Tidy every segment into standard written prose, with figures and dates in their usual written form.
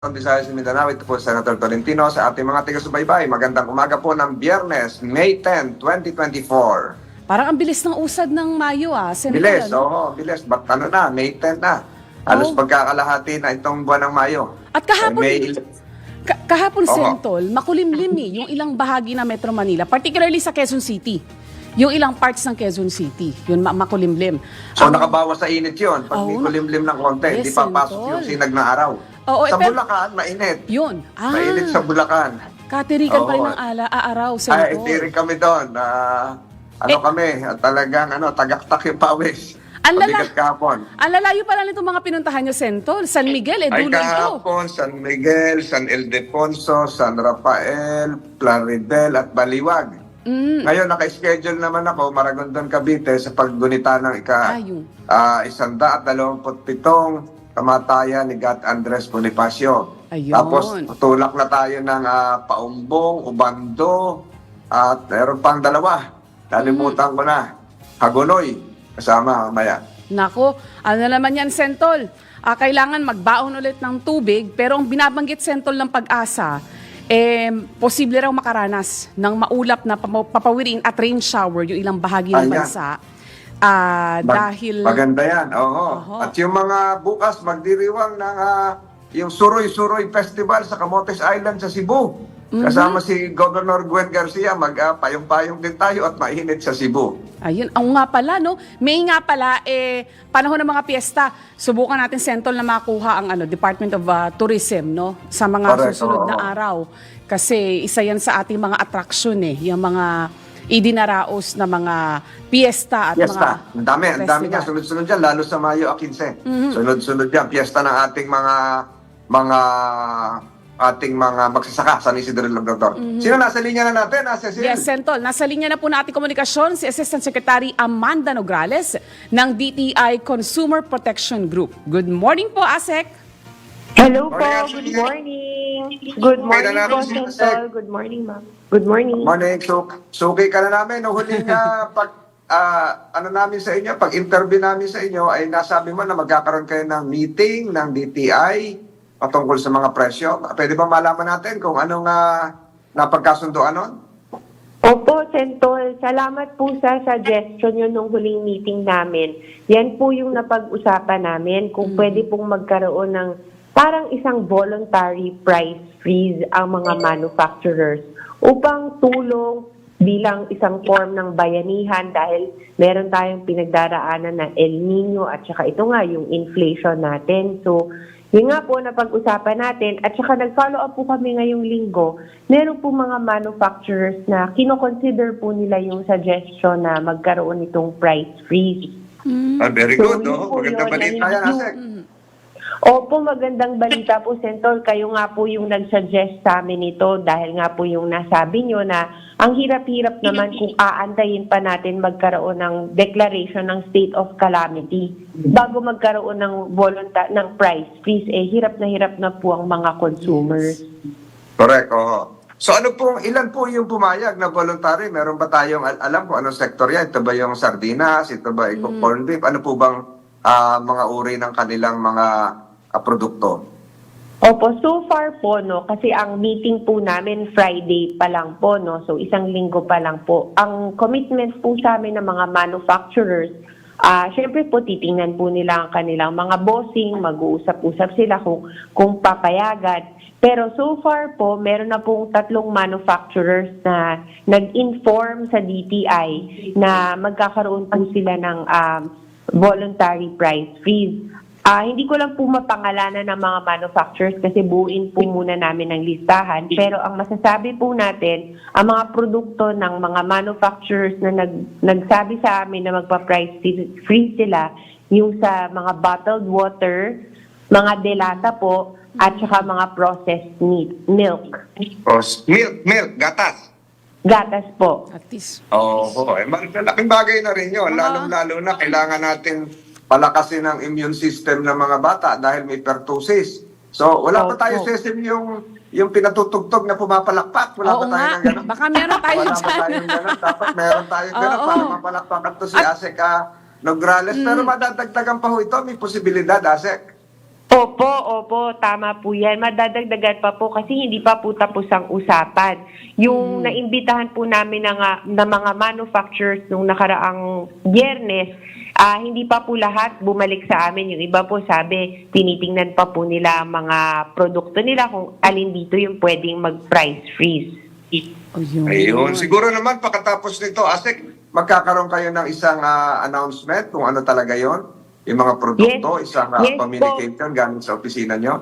Visayas Mindanao, ito po Senator Tolentino sa ating mga taga-subaybay. Magandang umaga po ng Biyernes, May 10, 2024. Parang ang bilis ng usad ng Mayo, Senator. Bilis, bilis. Ba't ano na, May 10 na. Halos pagkakalahati na itong buwan ng Mayo. At kahapon, kahapon Oo. Sentol, makulimlim yung ilang bahagi ng Metro Manila, particularly sa Quezon City. Yung ilang parts ng Quezon City, yun makulimlim. So nakabawas sa init yun. Pag may kulimlim ng konti, Yes, hindi papasok Sentol. yung sinag na araw. Oo, Sa pero- Bulacan, mainit. Yun. Mainit sa Bulacan. Katirikan pa rin Oo. ng araw, Ay, Sentol. hindi rin kami doon. Kami, talagang tagaktak yung pawis. Ang lala- Mabigat kahapon. Ang lalayo pala nitong mga pinuntahan nyo, Sentol. San Miguel, Ay dulo ito. kahapon, San Miguel, San Ildefonso, San Rafael, Plaridel at Baliwag. Ngayon, naka-schedule naman ako, Maragondon, Cavite, sa paggunita ng Ayun. 127 kamatayan ni Gat Andres Bonifacio. Ayun. Tapos, tulak na tayo ng Paumbong, Ubando, at meron pang dalawa. Nalimutan ko na. Hagonoy, kasama mamaya. Nako, ano naman yan, Sentol? Kailangan magbaon ulit ng tubig, pero ang binabanggit, Sentol, ng Pag-asa, posible raw makaranas ng maulap na papawirin at rain shower yung ilang bahagi ng Ayan. bansa. Dahil... Maganda yan, oo. Oho. At yung mga bukas, magdiriwang ng yung Suroy-Suroy Festival sa Camotes Island sa Cebu. Kasama si Governor Gwen Garcia, payong-payong din tayo at mainit sa Cebu. Ayun, ang nga pala, no? May nga pala, panahon ng mga piyesta, subukan natin, Sentol, na makuha ang Department of Tourism, no? Sa mga Correct, susunod na oo. araw. Kasi isa yan sa ating mga attraction, yung mga idinaraos na mga piyesta at mga Piyesta. Ang dami festival. niya. Sunod-sunod yan, lalo sa Mayo 15. Sunod-sunod yan. Piyesta ng ating mga magsasaka sa Isidro Labrador. Sino nasa linya na natin, Cecil? Yes, Sentol. Nasa linya na po na ating komunikasyon si Assistant Secretary Amanda Nograles ng DTI Consumer Protection Group. Good morning po, ASEC. Hello po, Morning, good Ashley. morning. Good morning Kailan po, natin si Sentol. Good morning, ma'am. Good morning. Morning. Suki ka na namin. Nung huling namin sa inyo, pag-interview namin sa inyo, ay nasabi mo na magkakaroon kayo ng meeting ng DTI patungkol sa mga presyo. Pwede ba malaman natin kung anong napagkasundoan nun? Opo, Sentol. Salamat po sa suggestion nyo nung huling meeting namin. Yan po yung napag-usapan namin kung pwede pong magkaroon ng parang isang voluntary price freeze ang mga manufacturers upang tulong bilang isang form ng bayanihan dahil meron tayong pinagdaraanan na El Nino at saka ito nga yung inflation natin. So, yun nga po na pag-usapan natin at saka nag-follow up po kami ngayong linggo. Meron po mga manufacturers na kinoconsider po nila yung suggestion na magkaroon itong price freeze. Very So, good. yun No? po Maganda yun. balita yan, Asek. Opo, magandang balita po, Sentol. Kayo nga po yung nag-suggest sa amin ito dahil nga po yung nasabi nyo na ang hirap-hirap naman kung aantayin pa natin magkaroon ng declaration ng state of calamity bago magkaroon ng ng price freeze. Hirap na po ang mga consumers. Correct, oo. So ilan po yung pumayag na voluntary? Meron ba tayong alam kung anong sektor yan? Ito ba yung sardinas? Ito ba yung corned beef? Ano po bang mga uri ng kanilang mga produkto? Opo, so far po, no, kasi ang meeting po namin Friday pa lang po, no, so isang linggo pa lang po. Ang commitment po sa amin ng mga manufacturers, syempre po titingnan po nila ang kanilang mga bossing, mag-uusap-usap sila kung papayagan. Pero so far po, meron na pong 3 manufacturers na nag-inform sa DTI na magkakaroon po sila ng voluntary price freeze. Hindi ko lang po mapangalanan ng mga manufacturers kasi buuin po muna namin ang listahan. Pero ang masasabi po natin, ang mga produkto ng mga manufacturers na nagsabi sa amin na magpa-price freeze sila, yung sa mga bottled water, mga delata po, at saka mga processed milk. Milk, gatas. Gatas po. At least. Malaking bagay na rin yun. Lalong-lalo na kailangan natin palakasin ang immune system ng mga bata dahil may pertussis. So, wala pa tayo sesim yung pinatutugtog na pumapalakpak. Wala Oo pa tayo nga. ng gano'n. Baka meron tayo Wala pa dyan. tayong gano'n. Dapat meron tayong gano'n Oo. para mapalakpakan to si Asek Nograles. Pero madadagdagan pa ho ito. May posibilidad, Asek. Opo, tama po yan. Madadagdagan pa po kasi hindi pa po tapos ang usapan. Yung naimbitahan po namin na mga manufacturers nung nakaraang Biyernes, hindi pa po lahat bumalik sa amin. Yung iba po sabi, tinitingnan pa po nila ang mga produkto nila kung alin dito yung pwedeng mag-price freeze. Ayun. Siguro naman pagkatapos nito, Asek, magkakaroon kayo ng isang announcement kung ano talaga yon, yung mga produkto, isang Yes po. communication gamit sa opisina nyo.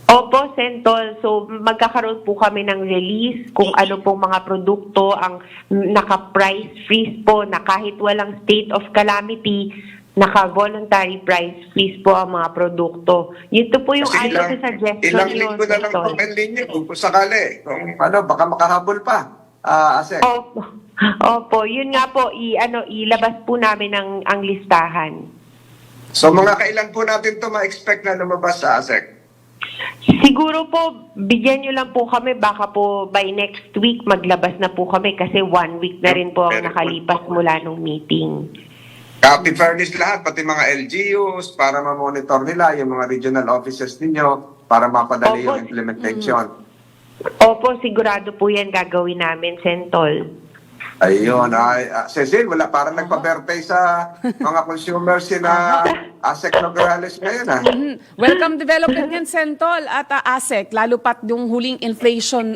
Opo, Sentol. So, magkakaroon po kami ng release kung ano pong mga produkto ang naka-price freeze po na kahit walang state of calamity, naka-voluntary price freeze po ang mga produkto. Ito po yung Kasi ayon sa suggestion ilang niyo, linggo na lang Sentol. po ninyo kung sakali. Kung baka makahabol pa, Asek. Opo, yun nga po, ilabas po namin ang listahan. So mga kailan po natin to ma-expect na lumabas sa ASEC? Siguro po, bigyan nyo lang po kami, baka po by next week maglabas na po kami kasi 1 week na rin po ang nakalipas mula nung meeting. Copy fairness lahat, pati mga LGUs, para ma-monitor nila yung mga regional offices ninyo para mapadali Opo. yung implementation. Opo, sigurado po yan gagawin namin, Sentol. Ayun. Cecil, wala, parang nagpa-birthday sa mga consumers si na ASEC Nograles ngayon. Welcome development yan, Sentol at ASEC, lalo pat yung huling inflation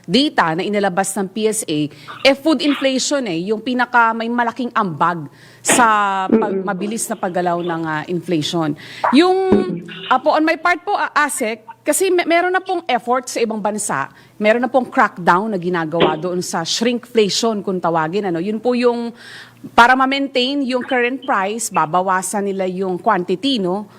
data na inilabas ng PSA, food inflation yung pinaka may malaking ambag sa mabilis na paggalaw ng inflation. Yung po on my part po, ASEC, kasi meron na pong effort sa ibang bansa, meron na pong crackdown na ginagawa doon sa shrinkflation kung tawagin. Yun po yung para ma-maintain yung current price, babawasan nila yung quantity nung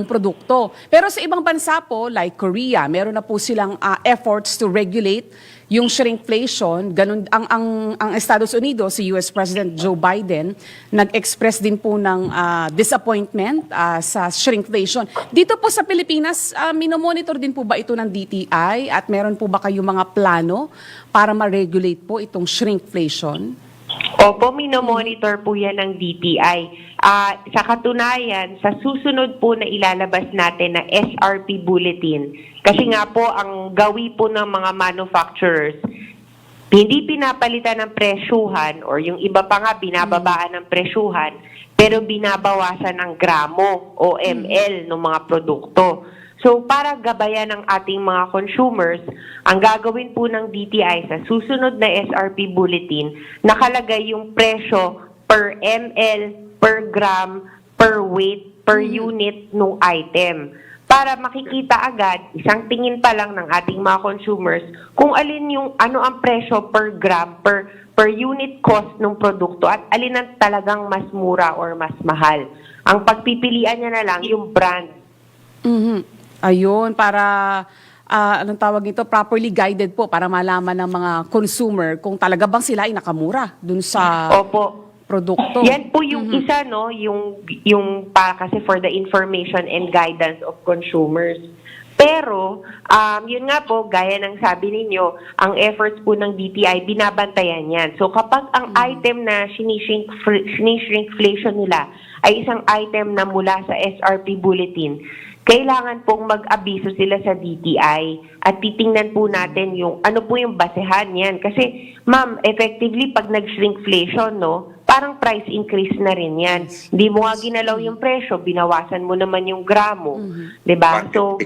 produkto. Pero sa ibang bansa po, like Korea, meron na po silang efforts to regulate yung shrinkflation. Ganun ang Estados Unidos, si US President Joe Biden, nag-express din po ng disappointment sa shrinkflation. Dito po sa Pilipinas, minomonitor din po ba ito ng DTI at meron po ba kayong mga plano para ma-regulate po itong shrinkflation? Opo, minomonitor po yan ng DTI. Sa katunayan, sa susunod po na ilalabas natin na SRP Bulletin, kasi nga po ang gawi po ng mga manufacturers, hindi pinapalitan ng presyuhan or yung iba pa nga binababaan ng presyuhan, pero binabawasan ng gramo o ml ng mga produkto. So, para gabayan ng ating mga consumers, ang gagawin po ng DTI sa susunod na SRP Bulletin, nakalagay yung presyo per ml, per gram, per weight, per unit ng item. Para makikita agad, isang tingin pa lang ng ating mga consumers, kung alin yung ano ang presyo per gram, per unit cost ng produkto at alin ang talagang mas mura or mas mahal. Ang pagpipilian niya na lang yung brand. Ayun, para, anong tawag ito, properly guided po para malaman ng mga consumer kung talaga bang sila ay nakamura dun sa produkto. Yan po yung isa, no, yung para kasi for the information and guidance of consumers. Pero, yun nga po, gaya ng sabi ninyo, ang efforts po ng DTI, binabantayan yan. So, kapag ang item na sinishrinkflation nila ay isang item na mula sa SRP Bulletin, kailangan pong mag-abiso sila sa DTI at titingnan po natin yung ano po yung basehan yan. Kasi, ma'am, effectively, pag nag-shrinkflation, no, parang price increase na rin yan. Hindi mo nga ginalaw yung presyo, binawasan mo naman yung gramo. Diba? So,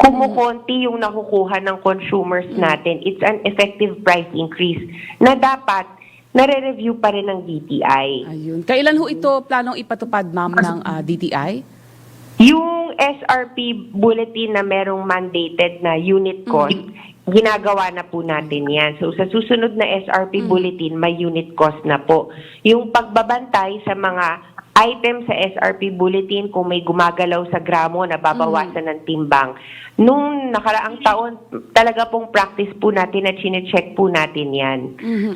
kumukonti yung nakukuha ng consumers natin. It's an effective price increase na dapat nare-review pa rin ng DTI. Ayun. Kailan ho ito planong ipatupad, ma'am, ng DTI? Yung SRP Bulletin na merong mandated na unit cost, ginagawa na po natin yan. So, sa susunod na SRP Bulletin, may unit cost na po. Yung pagbabantay sa mga item sa SRP Bulletin, kung may gumagalaw sa gramo, nababawasan ng timbang. Nung nakaraang taon, talaga pong practice po natin at chinecheck po natin yan.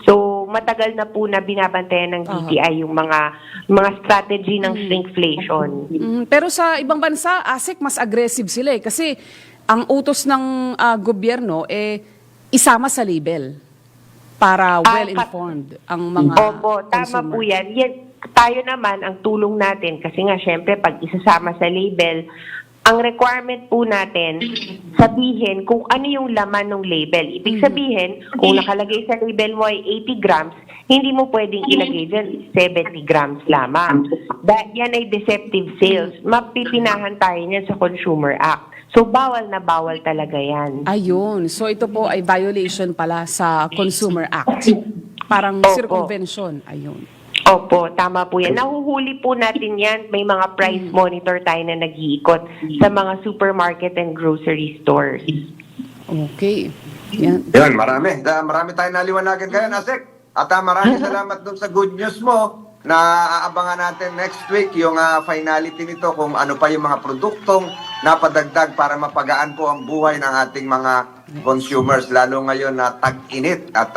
So, matagal na po na binabantayan ng DTI yung mga strategy ng shrinkflation. Pero sa ibang bansa, ASEC, mas aggressive sila kasi ang utos ng gobyerno isama sa label para well-informed ang mga Opo, tama consumer. po yan. tayo naman, ang tulong natin, kasi nga syempre pag isasama sa label, ang requirement po natin, sabihin kung ano yung laman ng label. Ibig sabihin, kung nakalagay sa label mo ay 80 grams, hindi mo pwedeng ilagay dyan 70 grams lamang. Yan ay deceptive sales. Mapipinahan tayo niyan sa Consumer Act. So, bawal na bawal talaga yan. Ayun. So ito po ay violation pala sa Consumer Act. Parang Opo. circumvention. Ayun. Opo, tama po yan. Nahuhuli po natin yan. May mga price monitor tayo na nag-iikot sa mga supermarket and grocery stores. Okay. Yan. Yan, marami. Marami tayong naliwanagan kayo, Asek. At maraming salamat dun sa good news mo na aabangan natin next week yung finality nito kung ano pa yung mga produktong napadagdag para mapagaan po ang buhay ng ating mga consumers, lalo ngayon na tag-init at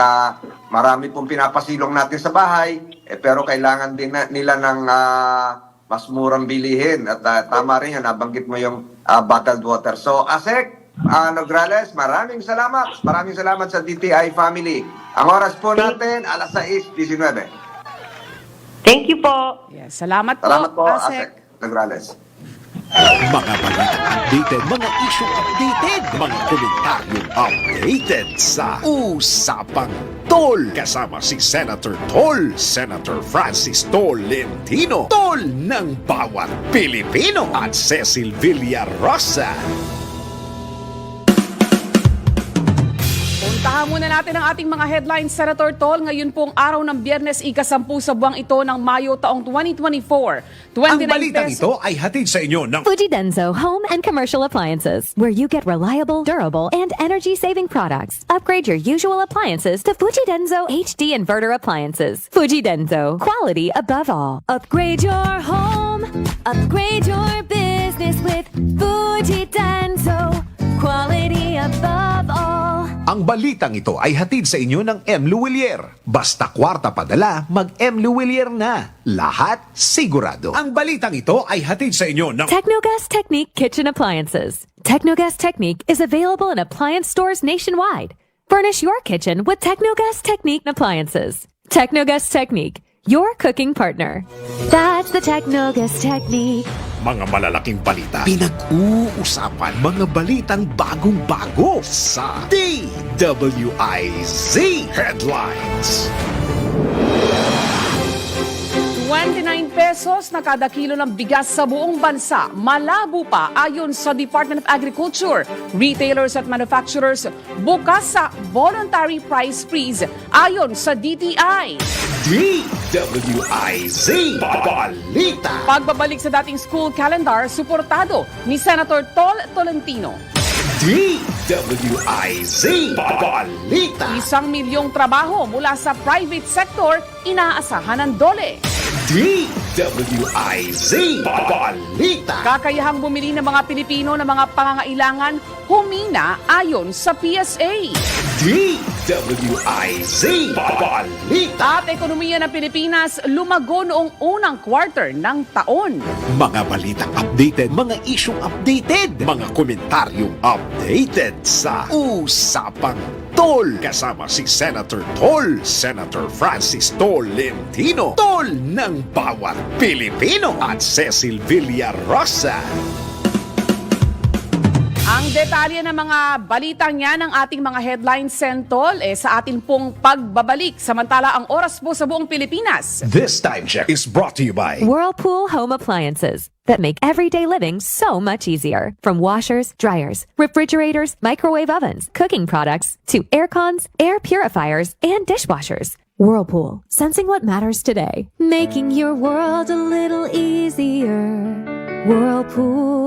marami pong pinapasilong natin sa bahay, pero kailangan din nila ng mas murang bilihin at tama rin yan, nabanggit mo yung bottled water. So, Asek, Nograles, maraming salamat. Maraming salamat sa DTI family. Ang oras po natin, alas 6:19. Thank you po. Yes. Salamat po, Salamat po, Asek. Asek Nograles. Mga balitang updated, mga issue updated, mga komentaryong updated sa Usapang Tol. Kasama si Senator Tol, Senator Francis Tolentino, Tol ng bawat Pilipino, at Cecil Villarosa. Puntahan muna natin ang ating mga headlines, Senator Tol. Ngayon pong araw ng Biyernes, ika-10 sa buwang ito ng Mayo taong 2024. 29 Ang balitang pesos. ito ay hatid sa inyo ng Fujidenzo Home and Commercial Appliances, where you get reliable, durable, and energy-saving products. Upgrade your usual appliances to Fujidenzo HD Inverter Appliances. Fujidenzo, quality above all. Upgrade your home, upgrade your business with Fujidenzo, quality above all. Ang balitang ito ay hatid sa inyo ng M. Luwilier. Basta kwarta padala, mag-M. Luwilier na. Lahat sigurado. Ang balitang ito ay hatid sa inyo ng Technogas Technique Kitchen Appliances. Technogas Technique is available in appliance stores nationwide. Furnish your kitchen with Technogas Technique appliances. Technogas Technique, your cooking partner. That's the Technogas Technique. mga malalaking balita. Pinag-uusapan mga balitang bagong-bago sa DWIZ Headlines. 29 pesos na kada kilo ng bigas sa buong bansa. Malabo pa ayon sa Department of Agriculture. Retailers at manufacturers bukas sa voluntary price freeze ayon sa DTI. DWIZ Balita. Pagbabalik sa dating school calendar, suportado ni Senator Tol Tolentino. DWIZ Balita. 1 milyong trabaho mula sa private sector, inaasahan ng DOLE. DWIZ Balita. Kakayahang bumili ng mga Pilipino ng mga pangangailangan humina ayon sa PSA. DWIZ Balita. At ekonomiya ng Pilipinas lumago noong unang quarter ng taon. Mga balitang updated, mga isyong updated, mga komentaryong updated sa Usapang Tol. Kasama si Senator Tol, Senator Francis Tolentino, Tol ng bawat Pilipino, at Cecil Villarosa. Ang detalye ng mga balitang yan ng ating mga headlines, Sentol, sa atin pong pagbabalik. Samantala, ang oras po sa buong Pilipinas. This time check is brought to you by Whirlpool Home Appliances that make everyday living so much easier. From washers, dryers, refrigerators, microwave ovens, cooking products, to air cons, air purifiers, and dishwashers. Whirlpool, sensing what matters today. Making your world a little easier. Whirlpool.